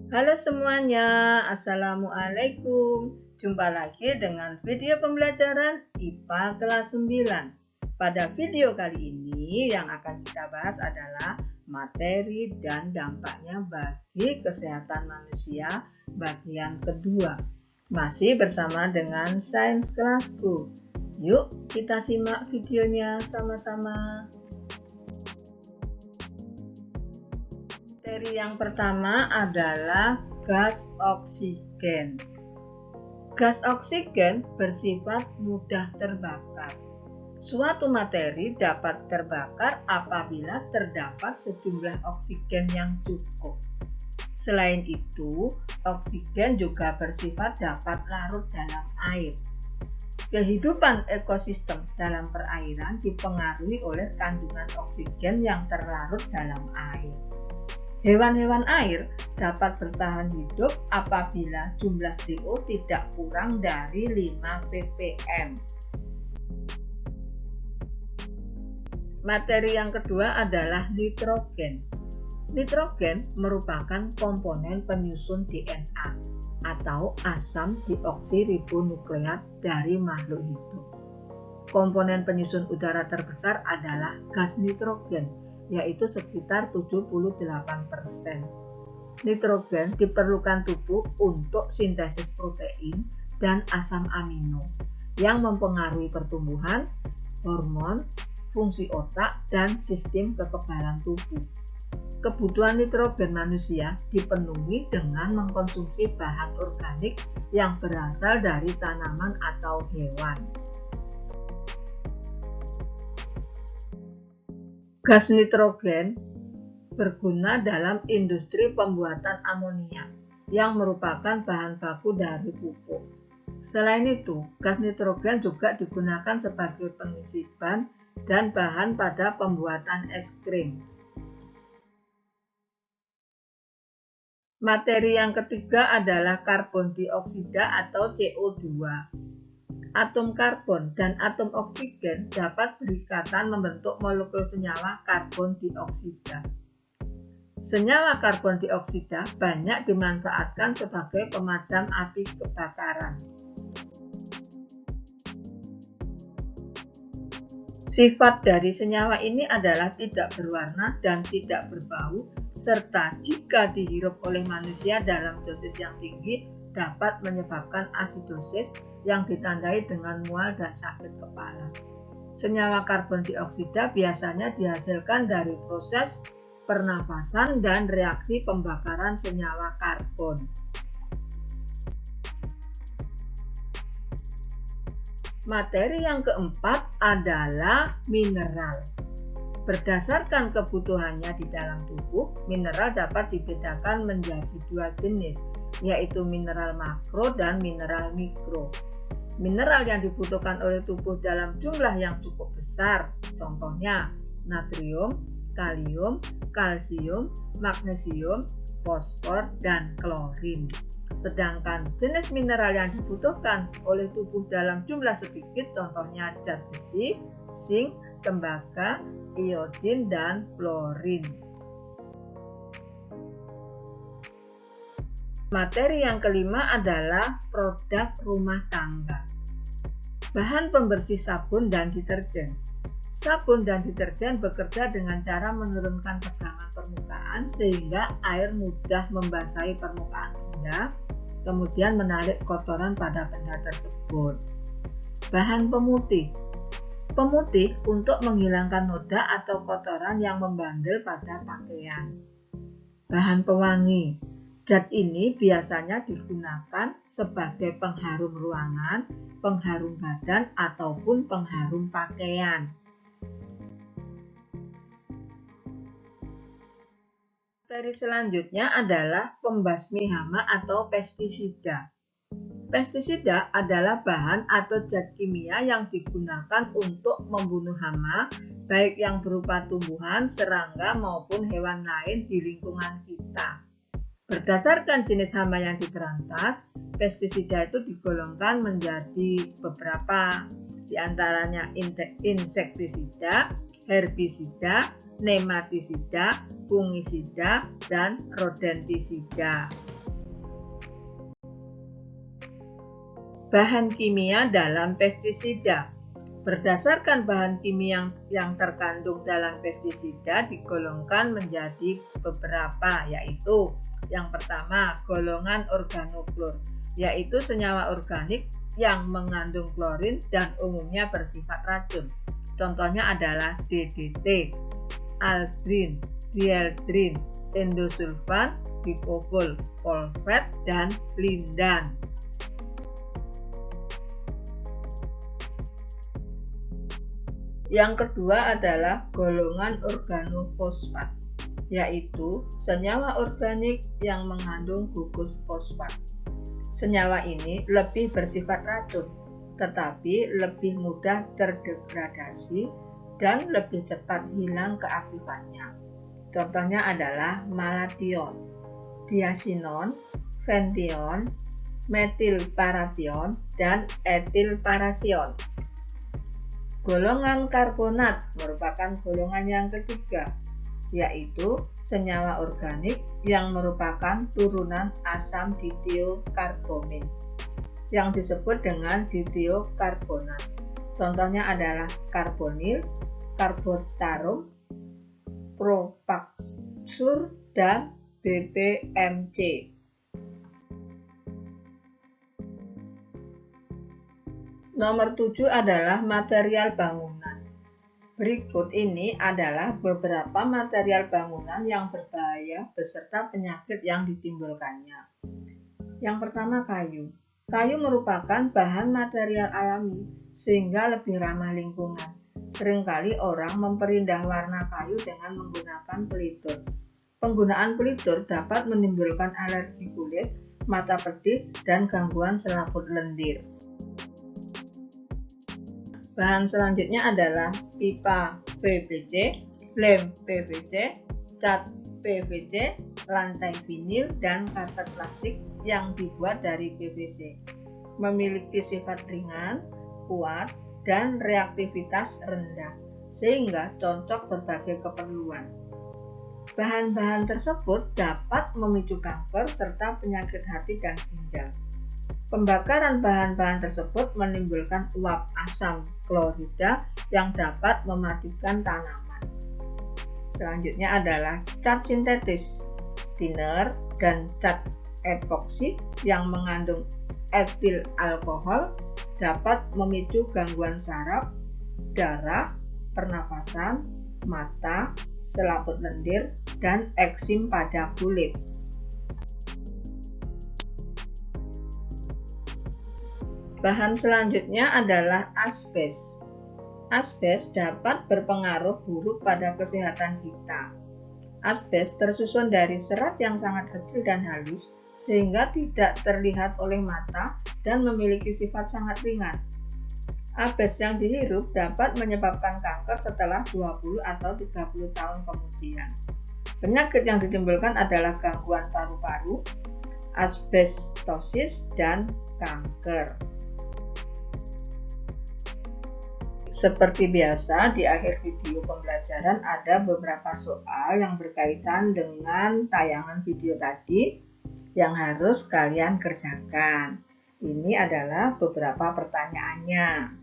Halo semuanya, Assalamualaikum. Jumpa lagi dengan video pembelajaran IPA kelas 9. Pada video kali ini yang akan kita bahas adalah materi dan dampaknya bagi kesehatan manusia bagian kedua. Masih bersama dengan Sains Kelasku. Yuk kita simak videonya sama-sama. Materi yang pertama adalah gas oksigen. Gas oksigen bersifat mudah terbakar. Suatu materi dapat terbakar apabila terdapat sejumlah oksigen yang cukup. Selain itu, oksigen juga bersifat dapat larut dalam air. Kehidupan ekosistem dalam perairan dipengaruhi oleh kandungan oksigen yang terlarut dalam air. Hewan-hewan air dapat bertahan hidup apabila jumlah CO tidak kurang dari 5 ppm. Materi yang kedua adalah nitrogen. Nitrogen merupakan komponen penyusun DNA atau asam deoksiribonukleat dari makhluk hidup. Komponen penyusun udara terbesar adalah gas nitrogen, yaitu sekitar 78%. Nitrogen diperlukan tubuh untuk sintesis protein dan asam amino yang mempengaruhi pertumbuhan, hormon, fungsi otak, dan sistem kekebalan tubuh. Kebutuhan nitrogen manusia dipenuhi dengan mengkonsumsi bahan organik yang berasal dari tanaman atau hewan. Gas nitrogen berguna dalam industri pembuatan amonia yang merupakan bahan baku dari pupuk. Selain itu, gas nitrogen juga digunakan sebagai pengisi ban dan bahan pada pembuatan es krim. Materi yang ketiga adalah karbon dioksida atau CO2. Atom karbon dan atom oksigen dapat berikatan membentuk molekul senyawa karbon dioksida. Senyawa karbon dioksida banyak dimanfaatkan sebagai pemadam api kebakaran. Sifat dari senyawa ini adalah tidak berwarna dan tidak berbau, serta jika dihirup oleh manusia dalam dosis yang tinggi dapat menyebabkan asidosis yang ditandai dengan mual dan sakit kepala. Senyawa karbon dioksida biasanya dihasilkan dari proses pernafasan dan reaksi pembakaran senyawa karbon. Materi yang keempat adalah mineral. Berdasarkan kebutuhannya di dalam tubuh, mineral dapat dibedakan menjadi dua jenis, yaitu mineral makro dan mineral mikro. Mineral yang dibutuhkan oleh tubuh dalam jumlah yang cukup besar, contohnya natrium, kalium, kalsium, magnesium, fosfor, dan klorin. Sedangkan jenis mineral yang dibutuhkan oleh tubuh dalam jumlah sedikit, contohnya zat besi, zinc, tembaga, iodin, dan fluorin. Materi yang kelima adalah produk rumah tangga. Bahan pembersih sabun dan deterjen. Sabun dan deterjen bekerja dengan cara menurunkan tegangan permukaan sehingga air mudah membasahi permukaan benda, kemudian menarik kotoran pada benda tersebut. Bahan pemutih. Pemutih untuk menghilangkan noda atau kotoran yang membandel pada pakaian. Bahan pewangi. Zat ini biasanya digunakan sebagai pengharum ruangan, pengharum badan, ataupun pengharum pakaian. Materi selanjutnya adalah pembasmi hama atau pestisida. Pestisida adalah bahan atau zat kimia yang digunakan untuk membunuh hama, baik yang berupa tumbuhan, serangga, maupun hewan lain di lingkungan kita. Berdasarkan jenis hama yang diberantas, pestisida itu digolongkan menjadi beberapa, diantaranya insektisida, herbisida, nematisida, fungisida, dan rodentisida. Bahan kimia dalam pestisida. Berdasarkan bahan kimia yang terkandung dalam pestisida digolongkan menjadi beberapa, yaitu yang pertama golongan organoklor, yaitu senyawa organik yang mengandung klorin dan umumnya bersifat racun. Contohnya adalah DDT, aldrin, dieldrin, endosulfan, glikofol, folvet, dan lindan. Yang kedua adalah golongan organofosfat, yaitu senyawa organik yang mengandung gugus fosfat. Senyawa ini lebih bersifat racun, tetapi lebih mudah terdegradasi dan lebih cepat hilang keaktifannya. Contohnya adalah malation, diasinon, fention, metilparation, dan etilparation. Golongan karbonat merupakan golongan yang ketiga, yaitu senyawa organik yang merupakan turunan asam ditiokarbomin yang disebut dengan ditiokarbonat. Contohnya adalah karbonil, karbotarum, propaxur, dan BPMC. Nomor 7 adalah material bangunan. Berikut ini adalah beberapa material bangunan yang berbahaya beserta penyakit yang ditimbulkannya. Yang pertama, kayu. Kayu merupakan bahan material alami sehingga lebih ramah lingkungan. Seringkali orang memperindah warna kayu dengan menggunakan pelitur. Penggunaan pelitur dapat menimbulkan alergi kulit, mata pedih, dan gangguan selaput lendir. Bahan selanjutnya adalah pipa PVC, lem PVC, cat PVC, lantai vinil, dan karpet plastik yang dibuat dari PVC. Memiliki sifat ringan, kuat, dan reaktivitas rendah, sehingga cocok berbagai keperluan. Bahan-bahan tersebut dapat memicu kanker serta penyakit hati dan ginjal. Pembakaran bahan-bahan tersebut menimbulkan uap asam klorida yang dapat mematikan tanaman. Selanjutnya adalah cat sintetis, thinner, dan cat epoksi yang mengandung etil alkohol dapat memicu gangguan saraf, darah, pernafasan, mata, selaput lendir, dan eksim pada kulit. Bahan selanjutnya adalah asbes. Asbes dapat berpengaruh buruk pada kesehatan kita. Asbes tersusun dari serat yang sangat kecil dan halus, sehingga tidak terlihat oleh mata dan memiliki sifat sangat ringan. Asbes yang dihirup dapat menyebabkan kanker setelah 20 atau 30 tahun kemudian. Penyakit yang ditimbulkan adalah gangguan paru-paru, asbestosis, dan kanker. Seperti biasa, di akhir video pembelajaran ada beberapa soal yang berkaitan dengan tayangan video tadi yang harus kalian kerjakan. Ini adalah beberapa pertanyaannya.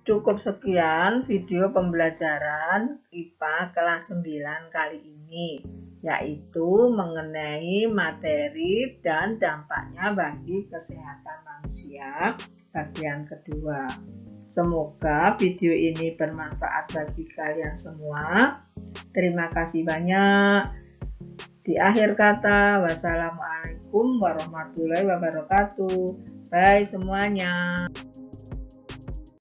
Cukup sekian video pembelajaran IPA kelas 9 kali ini, yaitu mengenai materi dan dampaknya bagi kesehatan manusia bagian kedua. Semoga video ini bermanfaat bagi kalian semua. Terima kasih banyak. Di akhir kata, wassalamualaikum warahmatullahi wabarakatuh. Bye semuanya.